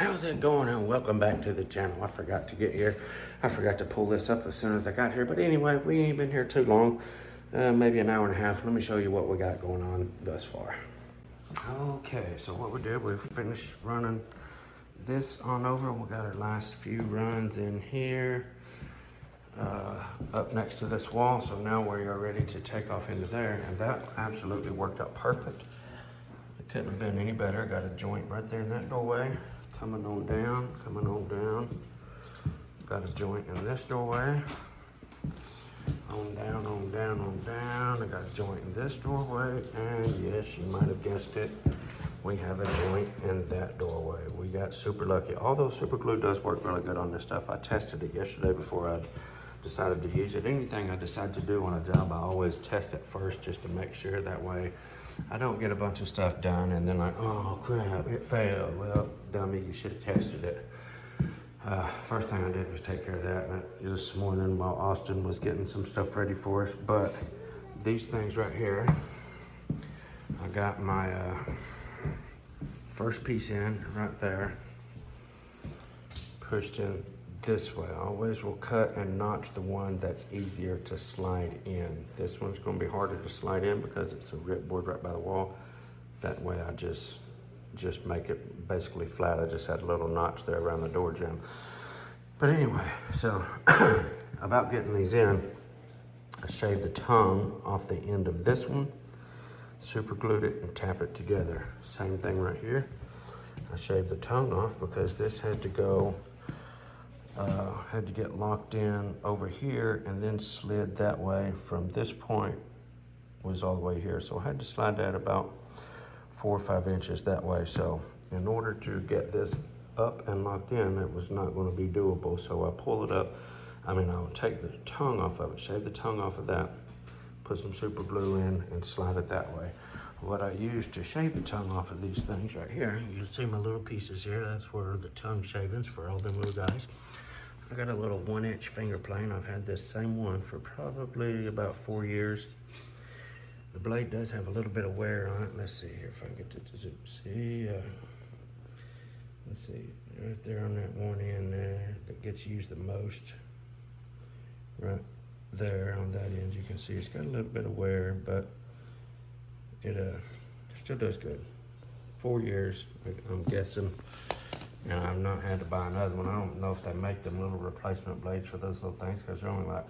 How's it going? And welcome back to the channel. I forgot to get here. I forgot to pull this up as soon as I got here. But anyway, we ain't been here too long. Maybe an hour and a half. Let me show you what we got going on thus far. Okay, so what we did, we finished running this on over. We got our last few runs in here, up next to this wall. So now we are ready to take off into there. And that absolutely worked out perfect. It couldn't have been any better. Got a joint right there in that doorway. Coming on down. Got a joint in this doorway. On down. I got a joint in this doorway. And yes, you might have guessed it. We have a joint in that doorway. We got super lucky. Although super glue does work really good on this stuff. I tested it yesterday before I decided to use it. Anything I decide to do on a job, I always test it first just to make sure. That way I don't get a bunch of stuff done and then like, oh crap, it failed. Well, dummy, you should have tested it. First thing I did was take care of that this morning while Austin was getting some stuff ready for us. But these things right here, I got my first piece in right there, pushed in this way. I always will cut and notch the one that's easier to slide in. This one's going to be harder to slide in because it's a rip board right by the wall. That way I just make it basically flat. I just had a little notch there around the door jamb. But anyway, so about getting these in, I shaved the tongue off the end of this one, super glued it and tap it together. Same thing right here. I shaved the tongue off because this had to go had to get locked in over here and then slid that way from this point was all the way here. So I had to slide that about 4 or 5 inches that way. So in order to get this up and locked in, it was not going to be doable. So I pull it up. I would take the tongue off of it, shave the tongue off of that, put some super glue in and slide it that way. What I used to shave the tongue off of these things right here, you can see my little pieces here. That's where the tongue shavings for all them little guys. I got a little 1-inch finger plane. I've had this same one for probably about 4 years. The blade does have a little bit of wear on it. Let's see here if I can get to zoom. See, let's see, right there on that one end there that gets used the most. Right there on that end, you can see it's got a little bit of wear, but it still does good. 4 years, I'm guessing. And I've not had to buy another one. I don't know if they make them little replacement blades for those little things because they're only like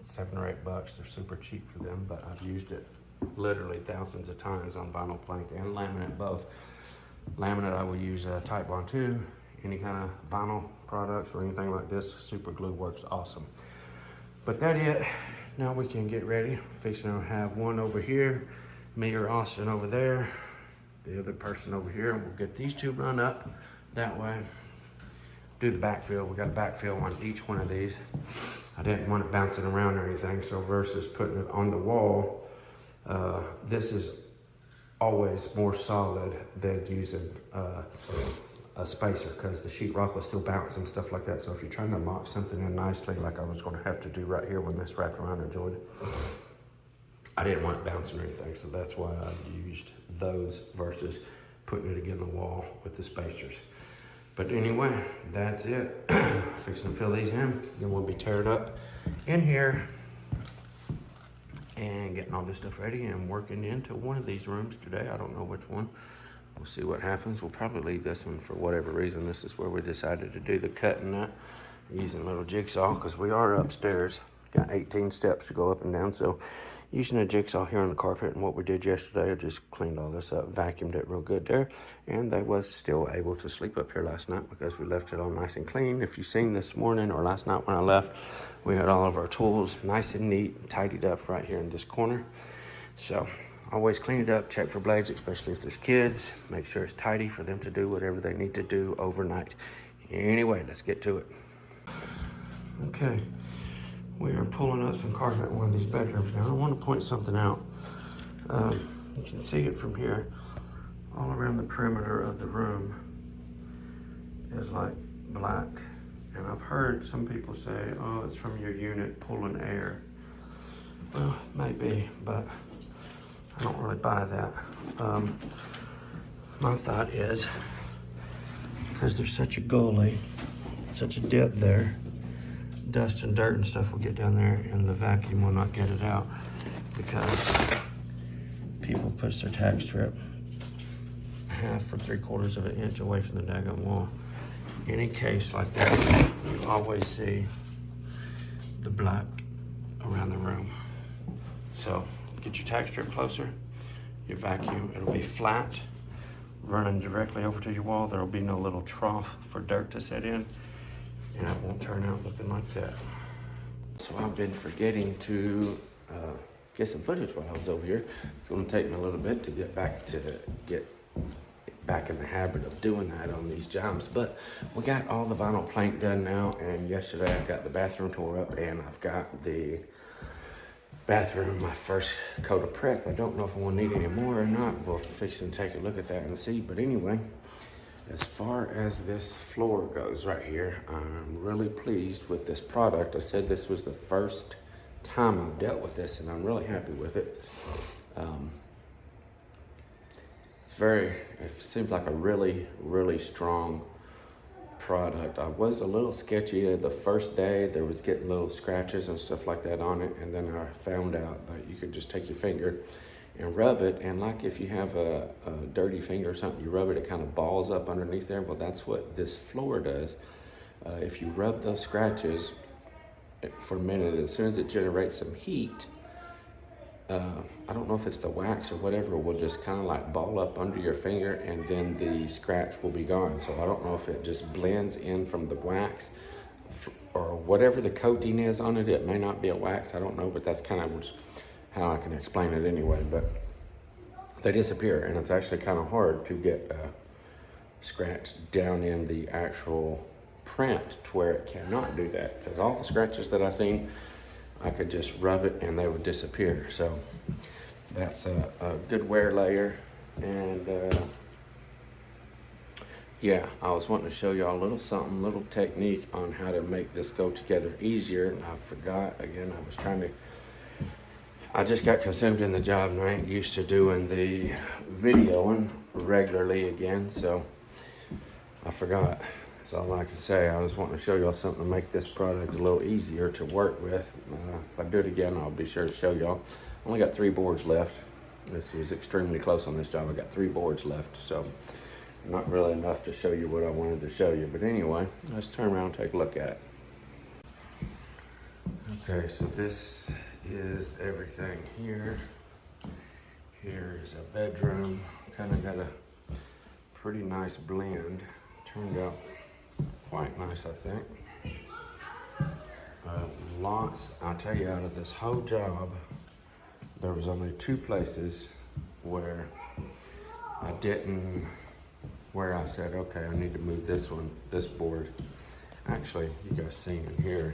$7 or $8. They're super cheap for them, but I've used it literally thousands of times on vinyl plank and laminate both. Laminate, I will use Titebond 2, any kind of vinyl products or anything like this. Super glue works awesome. But that's it. Now we can get ready. Fixing to have one over here, me or Austin over there, the other person over here. We'll get these two run up that way. Do the backfill. We got a backfill on each one of these. I didn't want it bouncing around or anything, so versus putting it on the wall, this is always more solid than using a spacer because the sheetrock will still bounce and stuff like that. So if you're trying to lock something in nicely, like I was going to have to do right here when this wrapped around and joined it, I didn't want it bouncing or anything, so that's why I used those versus putting it against the wall with the spacers. But anyway, that's it. Fixing to fill these in, then we'll be tearing up in here and getting all this stuff ready and working into one of these rooms today. I don't know which one. We'll see what happens. We'll probably leave this one for whatever reason. This is where we decided to do the cutting nut using a little jigsaw because we are upstairs. Got 18 steps to go up and down. So using a jigsaw here on the carpet, and what we did yesterday, I just cleaned all this up, vacuumed it real good there, and they was still able to sleep up here last night because we left it all nice and clean. If you've seen this morning or last night when I left, we had all of our tools nice and neat, tidied up right here in this corner. So always clean it up, check for blades, especially if there's kids. Make sure it's tidy for them to do whatever they need to do overnight. Anyway, let's get to it. Okay. We are pulling up some carpet in one of these bedrooms now. I want to point something out. You can see it from here. All around the perimeter of the room is like black. And I've heard some people say, oh, it's from your unit pulling air. Well, maybe, but I don't really buy that. My thought is because there's such a gully, such a dip there. Dust and dirt and stuff will get down there and the vacuum will not get it out because people push their tack strip 1/2 or 3/4 of an inch away from the daggone wall. Any case like that, you always see the black around the room. So get your tack strip closer, your vacuum, it'll be flat, running directly over to your wall. There'll be no little trough for dirt to set in, and it won't turn out looking like that. So I've been forgetting to get some footage while I was over here. It's gonna take me a little bit to get back in the habit of doing that on these jobs, but we got all the vinyl plank done now, and yesterday I got the bathroom tore up, and I've got the bathroom, my first coat of prep. I don't know if I will need any more or not. We'll fix and take a look at that and see. But anyway, as far as this floor goes right here, I'm really pleased with this product. I said this was the first time I've dealt with this, and I'm really happy with it. It seems like a really, really strong product. I was a little sketchy the first day. There was getting little scratches and stuff like that on it, and then I found out that you could just take your finger and rub it, and like if you have a dirty finger or something, you rub it, it kind of balls up underneath there. Well, that's what this floor does. If you rub those scratches for a minute, as soon as it generates some heat, I don't know if it's the wax or whatever, will just kind of like ball up under your finger, and then the scratch will be gone. So I don't know if it just blends in from the wax or whatever the coating is on it. It may not be a wax, I don't know, but that's kind of how I can explain it anyway. But they disappear, and it's actually kind of hard to get scratched down in the actual print to where it cannot do that, because all the scratches that I've seen, I could just rub it and they would disappear. So that's a good wear layer. And yeah, I was wanting to show y'all a little something, little technique on how to make this go together easier. And I forgot again, I just got consumed in the job and I ain't used to doing the videoing regularly again, so I forgot. That's all I can say. I was wanting to show y'all something to make this product a little easier to work with. If I do it again, I'll be sure to show y'all. Only got 3 boards left. This was extremely close on this job. I got 3 boards left, so not really enough to show you what I wanted to show you. But anyway, let's turn around and take a look at it. Okay, so this is everything here. Here is a bedroom. Kind of got a pretty nice blend. Turned out quite nice, I think. Lots, I'll tell you, out of this whole job, there was only 2 places where I said, okay, I need to move this board. Actually, you guys seen in here,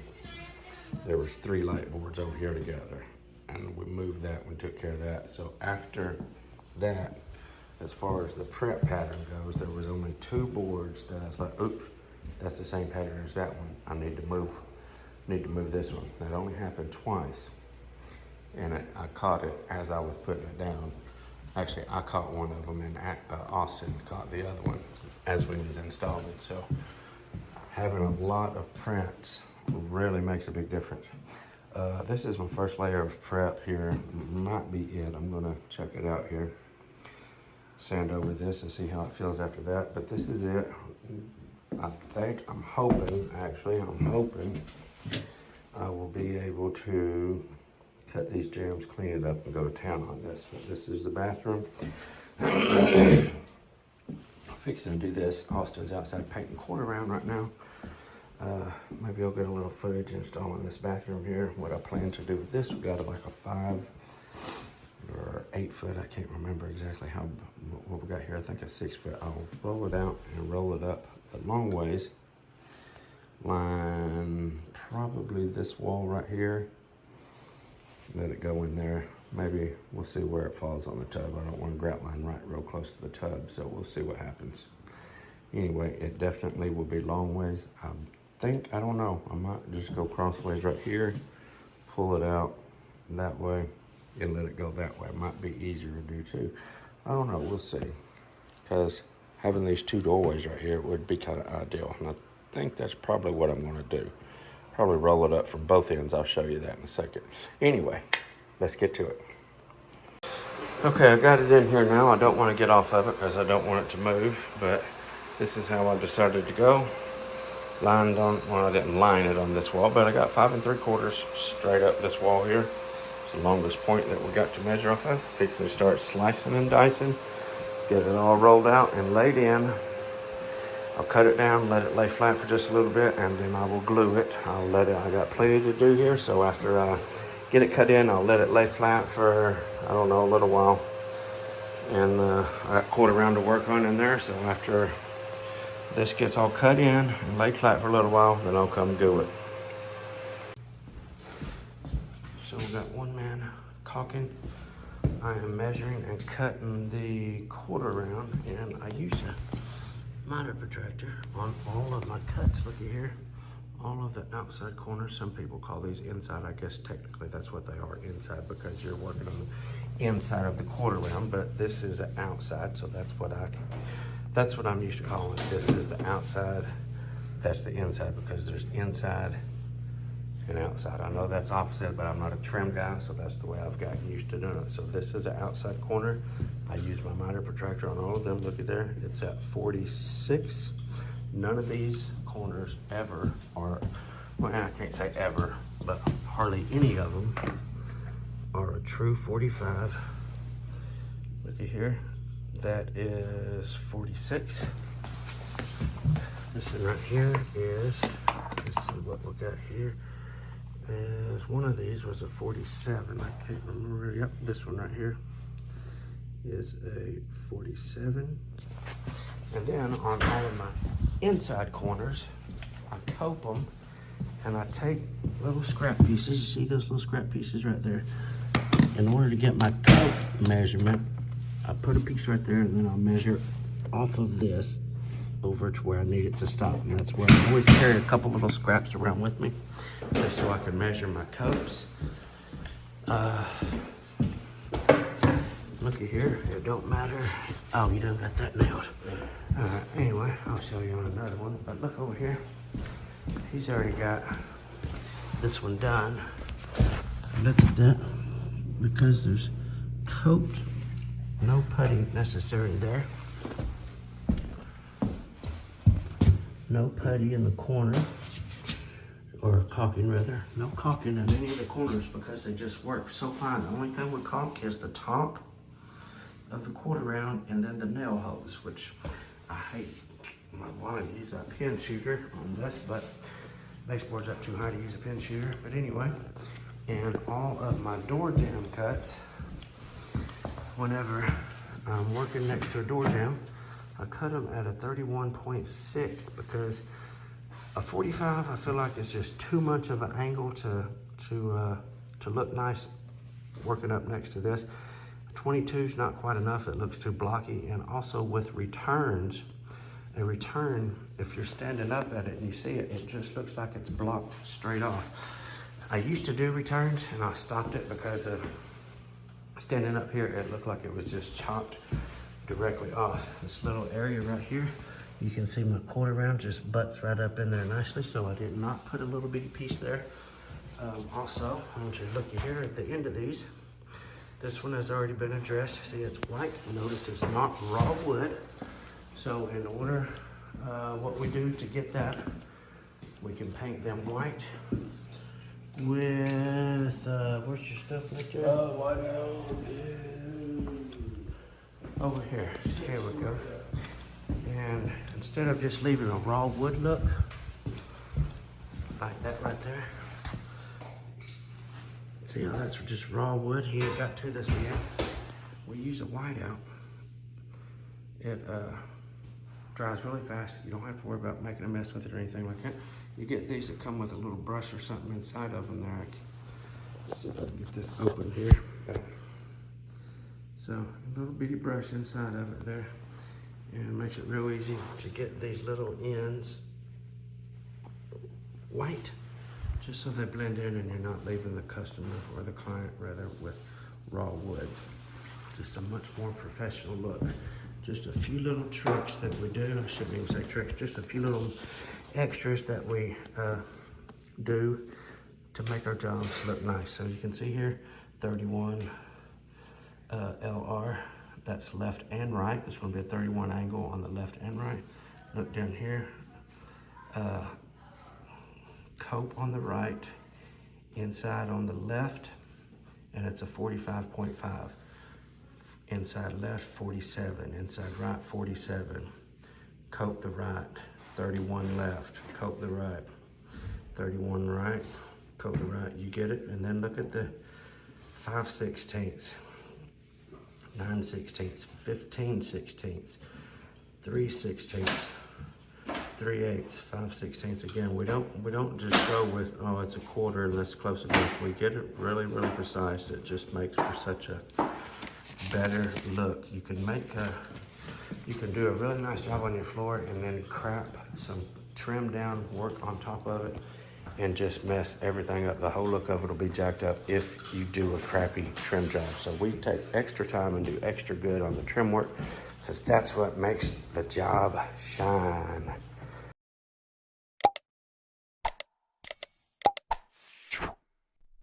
there was 3 light boards over here together, and we moved that, we took care of that. So after that, as far as the prep pattern goes, there was only 2 boards that I was like, oops, that's the same pattern as that one. I need to move this one. That only happened twice, and I caught it as I was putting it down. Actually, I caught one of them, and Austin caught the other one as we was installing it. So having a lot of prints really makes a big difference. This is my first layer of prep here. Might be it. I'm gonna check it out here. Sand over this and see how it feels after that. But this is it. I'm hoping I will be able to cut these jams, clean it up, and go to town on this. But this is the bathroom. I'm fixing to do this. Austin's outside painting quarter round right now. Maybe I'll get a little footage installing this bathroom here. What I plan to do with this, we got like a 5 or 8 foot, I can't remember exactly what we got here. I think a 6 foot. I'll roll it out and roll it up the long ways. Line probably this wall right here. Let it go in there. Maybe we'll see where it falls on the tub. I don't want to grout line right real close to the tub, so we'll see what happens. Anyway, it definitely will be long ways. I don't know, I might just go crossways right here, pull it out that way, and let it go that way. It might be easier to do too. I don't know, we'll see. Because having these two doorways right here would be kind of ideal. And I think that's probably what I'm going to do. Probably roll it up from both ends. I'll show you that in a second. Anyway, let's get to it. Okay, I've got it in here now. I don't want to get off of it because I don't want it to move, but this is how I decided to go. Lined on, well, I didn't line it on this wall, but I got 5 3/4 straight up this wall here. It's the longest point that we got to measure off of. Fixing to start slicing and dicing, get it all rolled out and laid in. I'll cut it down, let it lay flat for just a little bit, and then I will glue it. I got plenty to do here, so after I get it cut in, I'll let it lay flat for, I don't know, a little while. And I got 1/4 round to work on in there, so after this gets all cut in and laid flat for a little while, then I'll come glue it. So we got one man caulking. I am measuring and cutting the 1/4 round, and I use a miter protractor on all of my cuts. Look at here, all of the outside corners. Some people call these inside. I guess technically that's what they are, inside, because you're working on the inside of the 1/4 round, but this is outside, so that's what I'm used to calling it. This is the outside, that's the inside, because there's inside and outside. I know that's opposite, but I'm not a trim guy, so that's the way I've gotten used to doing it. So this is the outside corner. I use my miter protractor on all of them. Look at there, it's at 46. None of these corners ever are, well, I can't say ever, but hardly any of them are a true 45. Look at here, that is 46. This one right here is, let's see what we got here, is one of these was a 47. I can't remember. Yep, this one right here is a 47. And then on all of my inside corners, I cope them, and I take little scrap pieces. You see those little scrap pieces right there? In order to get my cope measurement, I put a piece right there, and then I'll measure off of this over to where I need it to stop. And that's where I always carry a couple little scraps around with me, just so I can measure my copes. Look at here, it don't matter. Oh, you done got that nailed. Anyway, I'll show you on another one, but look over here. He's already got this one done. Look at that, because there's coped, no putty necessary there. No putty in the corner, or caulking rather. No caulking in any of the corners because they just work so fine. The only thing with caulk is the top of the 1/4 round and then the nail holes, which I hate. I want to use a pin shooter on this, but baseboard's up too high to use a pin shooter. But anyway, and all of my door jamb cuts, whenever I'm working next to a door jamb, I cut them at a 31.6 because a 45 I feel like is just too much of an angle to look nice working up next to this. 22 is not quite enough, it looks too blocky. And also with returns, a return, if you're standing up at it and you see it, it just looks like it's blocked straight off. I used to do returns and I stopped it because of standing up here, it looked like it was just chopped directly off. This little area right here, you can see my 1/4 round just butts right up in there nicely, so I did not put a little bitty piece there. Also, I want you to look here at the end of these. This one has already been addressed. See, it's white. Notice it's not raw wood. So in order, what we do to get that, we can paint them white with, where's your stuff right there? White over here. Here we go. And instead of just leaving a raw wood look, like that right there. See how that's just raw wood? He ain't got to this one yet. We use a whiteout. It dries really fast. You don't have to worry about making a mess with it or anything like that. You get these that come with a little brush or something inside of them there. Let's see if I can get this open here. So a little bitty brush inside of it there. And it makes it real easy to get these little ends white, just so they blend in and you're not leaving the customer or the client rather with raw wood. Just a much more professional look. just a few little tricks that we do. I shouldn't even say tricks, just a few little extras that we do to make our jobs look nice. So you can see here, 31 LR, that's left and right. It's gonna be a 31 angle on the left and right. Look down here, cope on the right, inside on the left, and it's a 45.5. Inside left, 47. Inside right, 47. Cope the right, 31 left. Cope the right, 31 right. Cope the right, you get it? And then look at the 5/16, 9/16, 15/16, 3/16, 3/8, 5/16. Again, we don't just go with, oh, it's a quarter and that's close enough. We get it really, really precise. It just makes for such a better look. You can do a really nice job on your floor and then crap some trim down work on top of it and just mess everything up. The whole look of it will be jacked up if you do a crappy trim job. So we take extra time and do extra good on the trim work because that's what makes the job shine.